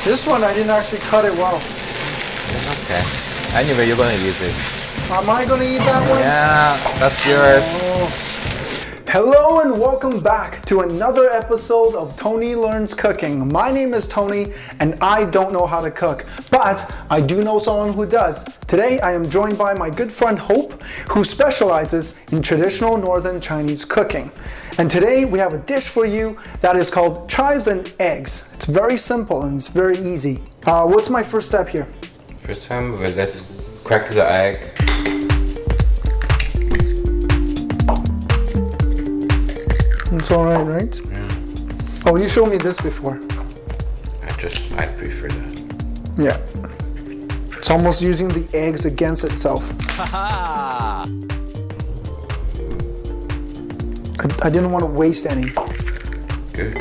This one, I didn't actually cut it well. Okay. Anyway, you're gonna use it. Am I gonna eat that one? Yeah, that's yours. Oh. Hello and welcome back to another episode of Tony Learns Cooking. My name is Tony and I don't know how to cook, but I do know someone who does. Today I am joined by my good friend Hope, who specializes in traditional Northern Chinese cooking. And today we have a dish for you that is called chives and eggs. It's very simple and it's very easy. What's my first step here? First time, let's crack the egg. It's alright, right? Yeah. Oh, you showed me this before. I prefer that. Yeah. It's almost using the eggs against itself. I didn't want to waste any. Good.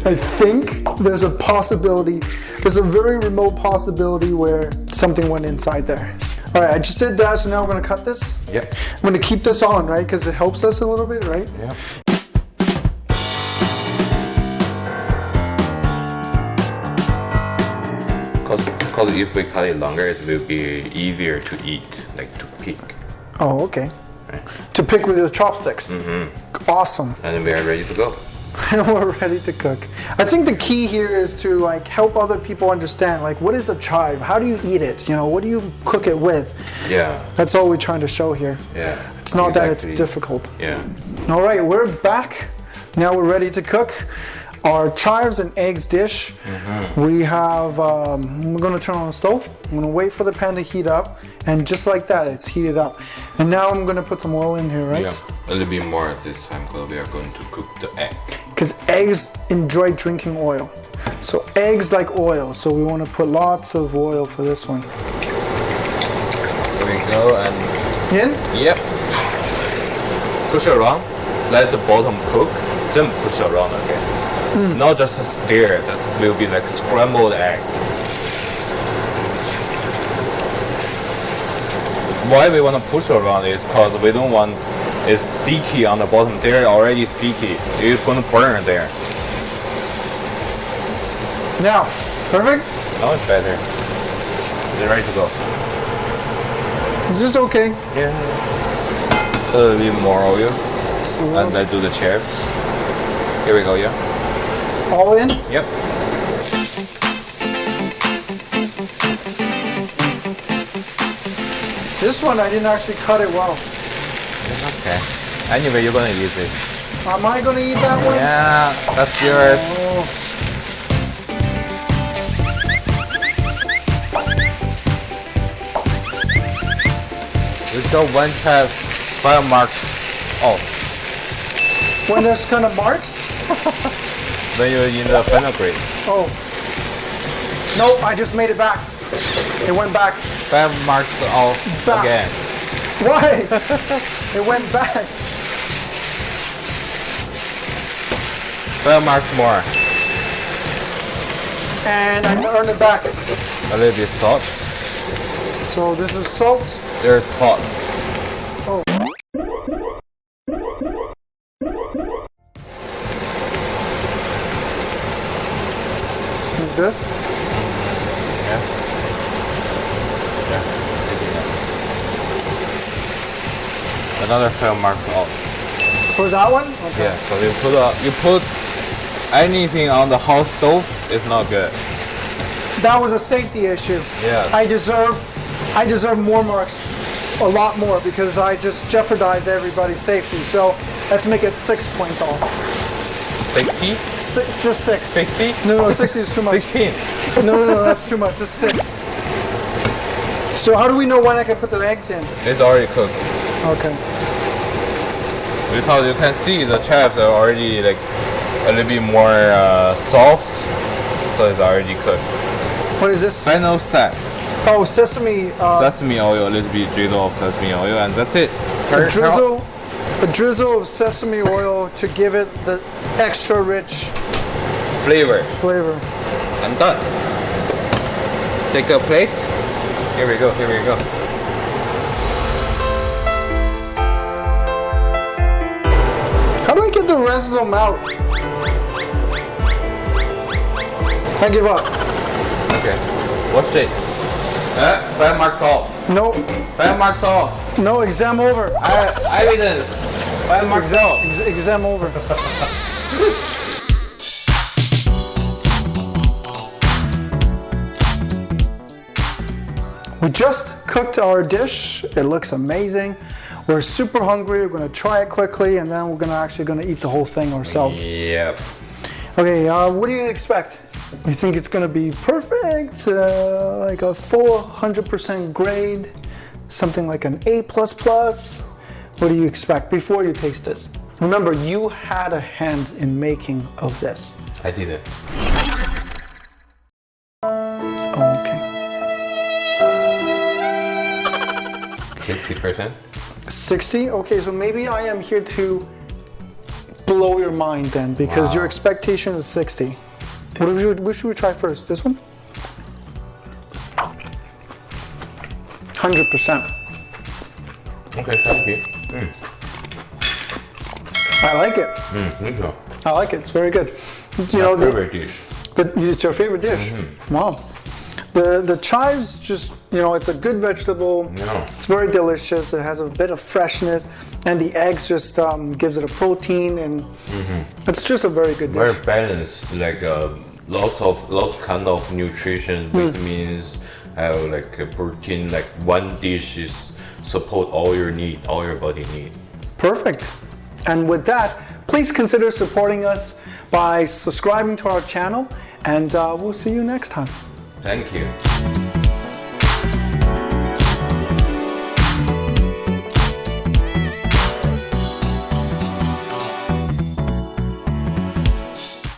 I think there's a possibility, there's a very remote possibility where something went inside there. All right, I just did that, so now we're gonna cut this. Yep. I'm gonna keep this on, right? Because it helps us a little bit, right? Yeah. Because if we cut it longer, it will be easier to eat, like to pick. Oh, okay. Right. To pick with your chopsticks. Mm-hmm. Awesome. And we are ready to go. And we're ready to cook. I think the key here is to like help other people understand, like, what is a chive? How do you eat it? You know, what do you cook it with? Yeah. That's all we're trying to show here. Yeah. It's not that it's difficult. Yeah. All right, we're back. Now we're ready to cook our chives and eggs dish. Mm-hmm. We have, we're gonna turn on the stove. I'm gonna wait for the pan to heat up. And just like that, it's heated up. And now I'm gonna put some oil in here, right? Yeah, a little bit more this time because we are going to cook the egg. Because eggs enjoy drinking oil. So eggs like oil. So we wanna put lots of oil for this one. Here we go and... In? Yep. Push around, let the bottom cook, then push around again. Not just stir, that will be like scrambled egg. Why we want to push around is because we don't want it's sticky on the bottom. They're already sticky. It's going to burn there. Now, perfect? Now it's better. It's ready to go. Is this okay? Yeah. A little bit more oil. And then do the chives. Here we go, yeah. All in? Yep. This one, I didn't actually cut it well. Okay. Anyway, you're gonna use it. Am I gonna eat that one? Yeah, that's yours. Oh. We show one chive 5 marks off. When there's kind of marks? When you're in the final grade. Oh. Nope, I just made it back. It went back. 5 marks off Back. again. Why? It went back. 5 marks more. And I earned it back. A little bit salt. So this is salt. There's hot. Oh. Is this? Yeah. Yeah. Another 5 marks off. For that one? Okay. Yeah. So you put anything on the hot stove, it's not good. That was a safety issue. Yeah. I deserve more marks, a lot more, because I just jeopardized everybody's safety. So let's make it 6 points off. 60? Just 6. 60? No, 60 is too much. 16. No, that's too much. Just 6. So how do we know when I can put the eggs in? It's already cooked. Okay. Because you can see the chives are already like a little bit more soft, so it's already cooked. What is this? Final step. Oh, sesame. Sesame oil, a little bit drizzle of sesame oil, and that's it. A drizzle of sesame oil to give it the extra rich flavor. I'm done. Take a plate. Here we go. How do I get the rest of them out? I give up. Okay. Watch it. 5 marks off. No, 5 marks off. no, exam over. Evidence. 5 marks off. Exam over. We just cooked our dish. It looks amazing. We're super hungry. We're gonna try it quickly, and then we're gonna eat the whole thing ourselves. Yep. Okay, what do you expect? You think it's gonna be perfect, like a full 100% grade, something like an A++? What do you expect before you taste this? Remember, you had a hand in making of this. I did it. Okay. 60%. 60? Okay, so maybe I am here to blow your mind then, because your expectation is 60. What should we try first? This one? 100%. Okay, thank you. I like it. Me too. I like it. It's very good. You know, Favorite dish. it's your favorite dish. Wow. The chives, just, you know, it's a good vegetable. Yeah. It's very delicious. It has a bit of freshness, and the eggs just gives it a protein, and it's just a very good dish. Very balanced, like lots kind of nutrition, vitamins, have like a protein. Like one dish is support all your need, all your body need. Perfect. And with that, please consider supporting us by subscribing to our channel, and we'll see you next time. Thank you.